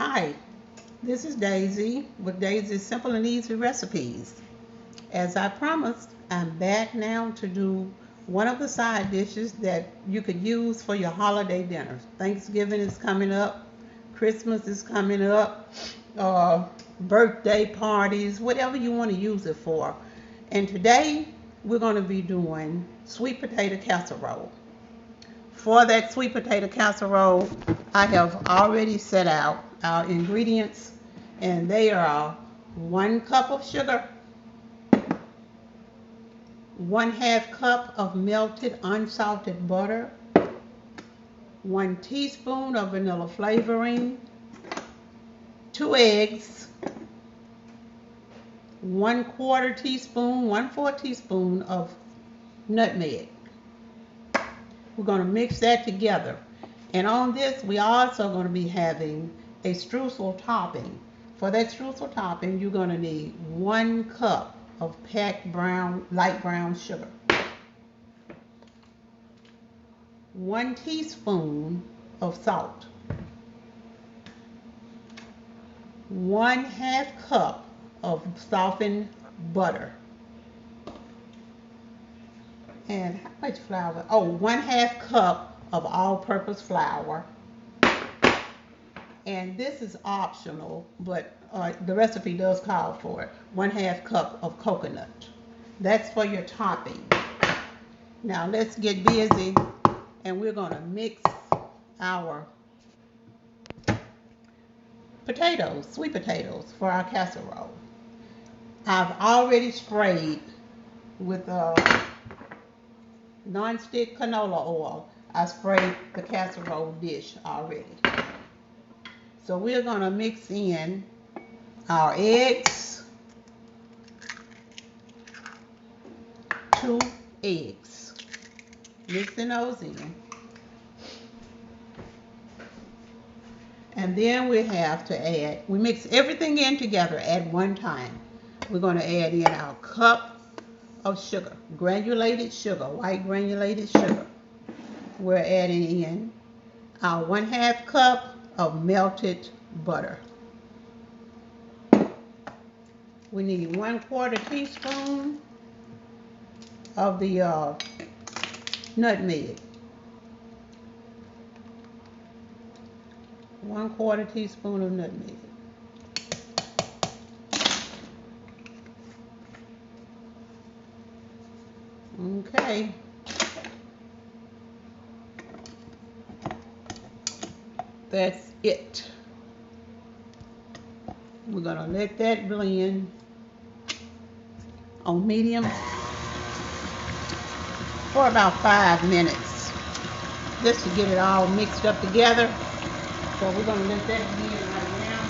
Hi, this is Daisy with Daisy's Simple and Easy Recipes. As I promised, I'm back now to do one of the side dishes that you could use for your holiday dinners. Thanksgiving is coming up, Christmas is coming up, uh, birthday parties, whatever you want to use it for. And today we're going to be doing sweet potato casserole. For that sweet potato casserole, I have already set out our ingredients, and they are 1 cup of sugar, 1/2 cup of melted unsalted butter, 1 teaspoon of vanilla flavoring, 2 eggs, 1/4 teaspoon, 1/4 teaspoon of nutmeg. We're going to mix that together. And on this, we also going to be having a streusel topping. For that streusel topping, you're going to need 1 cup of packed light brown sugar, 1 teaspoon of salt, 1/2 cup of softened butter, and how much flour? Oh, 1/2 cup of all-purpose flour. And this is optional, but the recipe does call for it. 1/2 cup of coconut. That's for your topping. Now let's get busy, and we're going to mix our potatoes, sweet potatoes, for our casserole. I've already sprayed with non-stick canola oil. I sprayed the casserole dish already. So we're going to mix in our eggs, 2 eggs, mixing those in. And then we have to we mix everything in together at one time. We're going to add in our cup of sugar, granulated sugar, white granulated sugar. We're adding in our 1/2 cup of melted butter. We need 1/4 teaspoon of the nutmeg. 1/4 teaspoon of nutmeg. Okay. That's it. We're going to let that blend on medium for about 5 minutes, just to get it all mixed up together. So we're going to let that blend right now.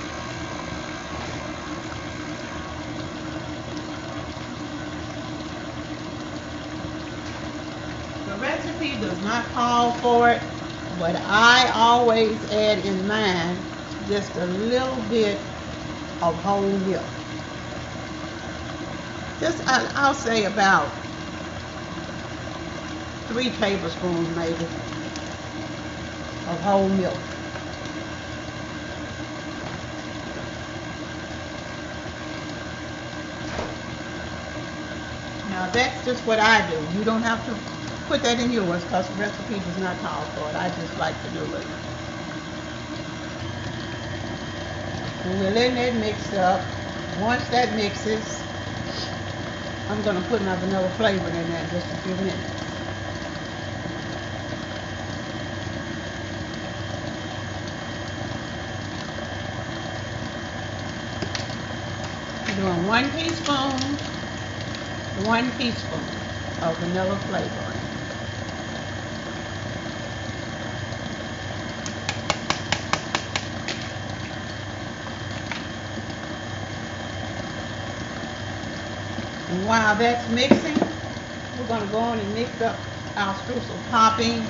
The recipe does not call for it, but I always add in mine just a little bit of whole milk. I'll say about 3 tablespoons maybe of whole milk. Now that's just what I do. You don't have to put that in yours because the recipe does not call for it. I just like to do it. And we're letting that mix up. Once that mixes, I'm going to put my vanilla flavor in there in just a few minutes. I'm doing 1 teaspoon of vanilla flavoring. And while that's mixing, we're going to go on and mix up our streusel topping.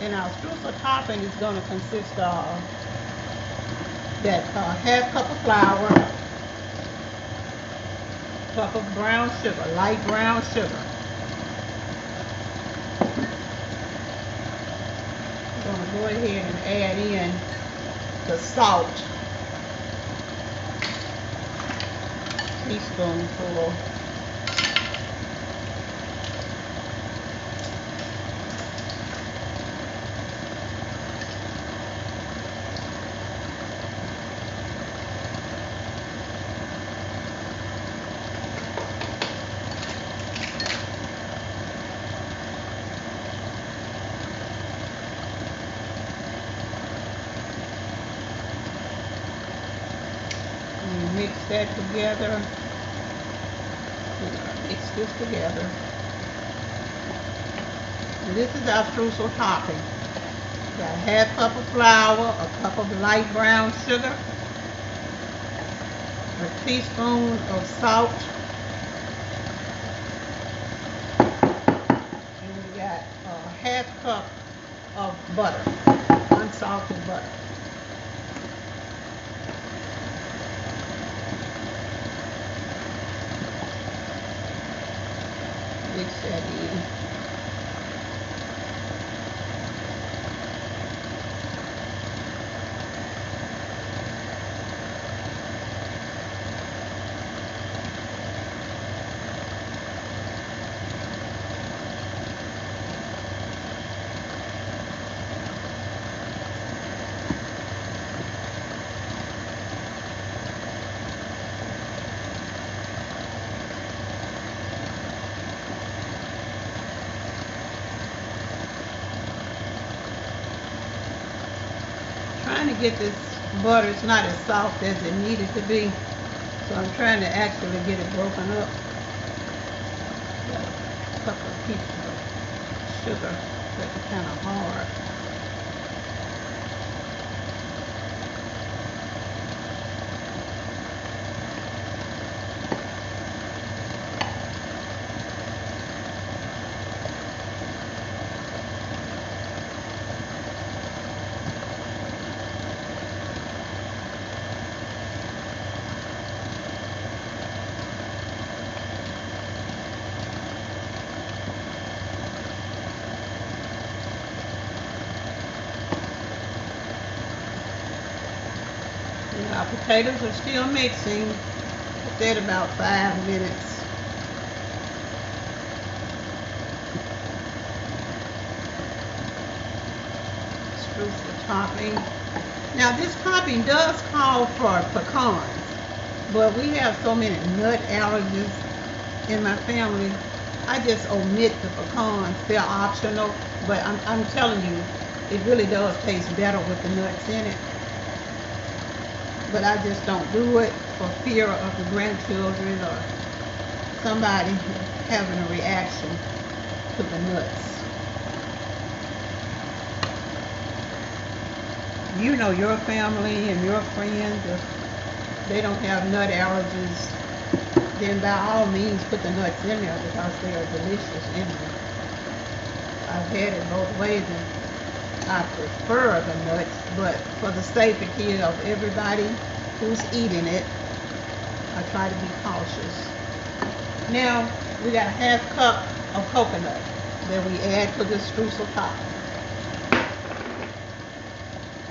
And our streusel topping is going to consist of that 1/2 cup of flour, cup of brown sugar, light brown sugar. I'm going to go ahead and add in the salt, teaspoonful. Mix that together. We're gonna mix this together. And this is our streusel topping. Got a half cup of flour, a cup of light brown sugar, a teaspoon of salt, and we got a half cup of butter, unsalted butter. Mix that in. Trying to get this butter, it's not as soft as it needed to be, so I'm trying to actually get it broken up. Got a couple of pieces of sugar that's kind of hard. Our potatoes are still mixing. I said about 5 minutes. Streusel topping. Now this topping does call for pecans, but we have so many nut allergies in my family. I just omit the pecans. They're optional, but I'm telling you, it really does taste better with the nuts in it. But I just don't do it for fear of the grandchildren or somebody having a reaction to the nuts. You know your family and your friends, if they don't have nut allergies, then by all means put the nuts in there because they are delicious anyway. I've had it both ways and I prefer the nuts, but for the safety of everybody who's eating it, I try to be cautious. Now, we got a half cup of coconut that we add to the streusel top.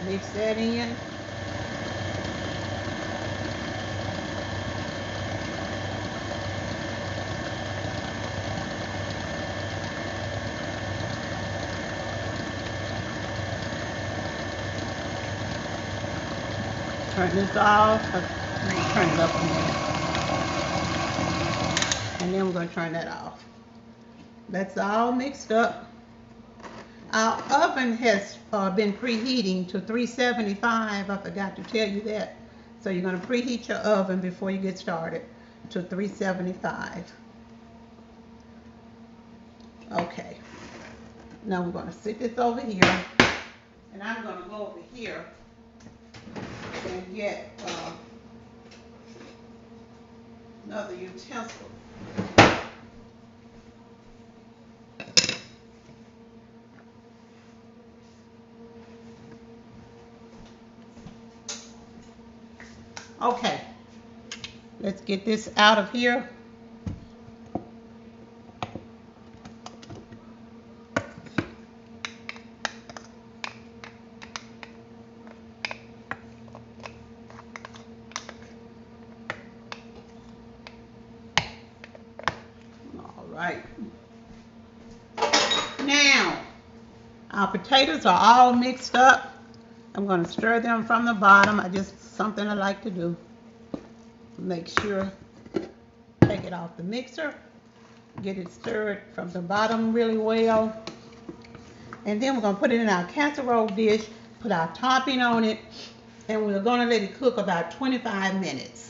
Mix that in. Turn this off. Turn it up a minute. And then we're going to turn that off. That's all mixed up. Our oven has been preheating to 375. I forgot to tell you that. So you're going to preheat your oven before you get started to 375. Okay. Now we're going to sit this over here. And I'm going to go over here and get another utensil. Okay, let's get this out of here. Our potatoes are all mixed up. I'm going to stir them from the bottom. Something I like to do. Make sure, take it off the mixer, get it stirred from the bottom really well. And then we're going to put it in our casserole dish, put our topping on it, and we're going to let it cook about 25 minutes.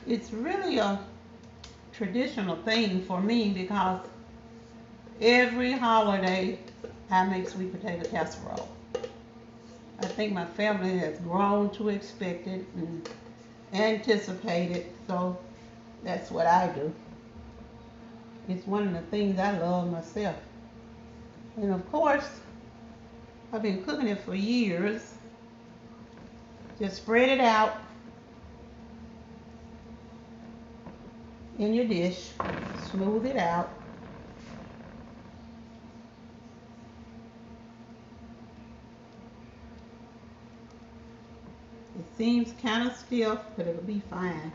It's really a traditional thing for me because every holiday I make sweet potato casserole. I think my family has grown to expect it and anticipate it, so that's what I do. It's one of the things I love myself. And of course, I've been cooking it for years. Just spread it out in your dish, smooth it out. It seems kind of stiff, but it'll be fine.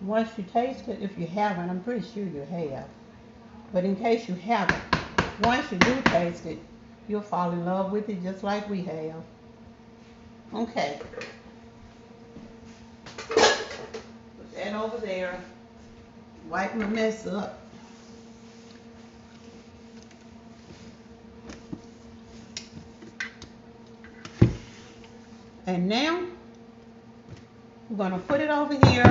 Once you taste it, if you haven't, I'm pretty sure you have, but in case you haven't, once you do taste it, you'll fall in love with it just like we have. Okay. Put that over there. Wipe my mess up. And now, we're going to put it over here.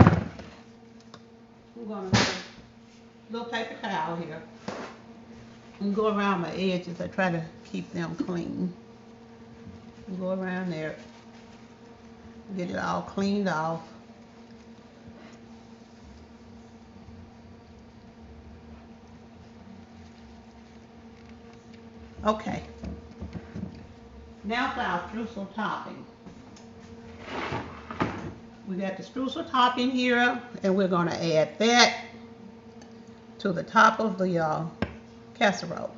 We're going to put a little paper towel here and go around my edges. I try to keep them clean. Go around there. Get it all cleaned off. Okay. Now for our streusel topping. We got the streusel topping here, and we're going to add that to the top of the casserole.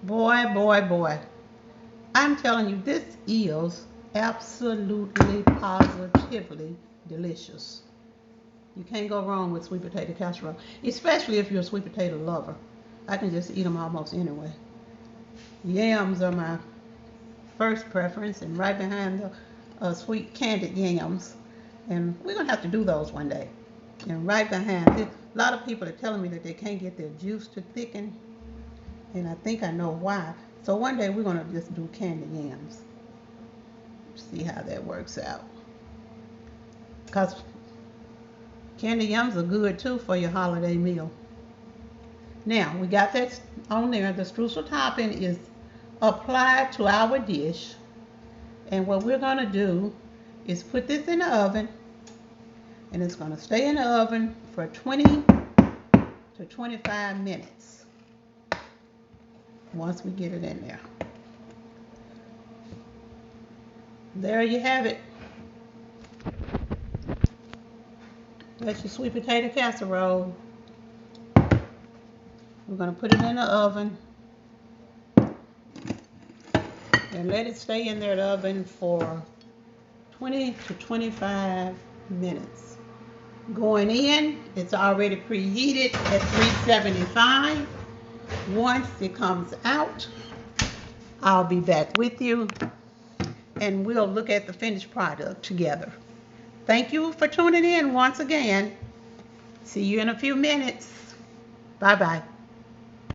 Boy, boy, boy. I'm telling you, this is absolutely, positively delicious. You can't go wrong with sweet potato casserole, especially if you're a sweet potato lover. I can just eat them almost anyway. Yams are my first preference, and right behind the sweet candied yams. And we're going to have to do those one day. And right behind it, a lot of people are telling me that they can't get their juice to thicken, and I think I know why. So one day we're going to just do candied yams. See how that works out. Because candied yams are good too for your holiday meal. Now, we got that on there. The streusel topping is applied to our dish. And what we're going to do is put this in the oven. And it's going to stay in the oven for 20 to 25 minutes. Once we get it in there. There you have it. That's your sweet potato casserole. We're going to put it in the oven and let it stay in there in the oven for 20 to 25 minutes. Going in, it's already preheated at 375. Once it comes out, I'll be back with you and we'll look at the finished product together. Thank you for tuning in once again. See you in a few minutes. Bye-bye.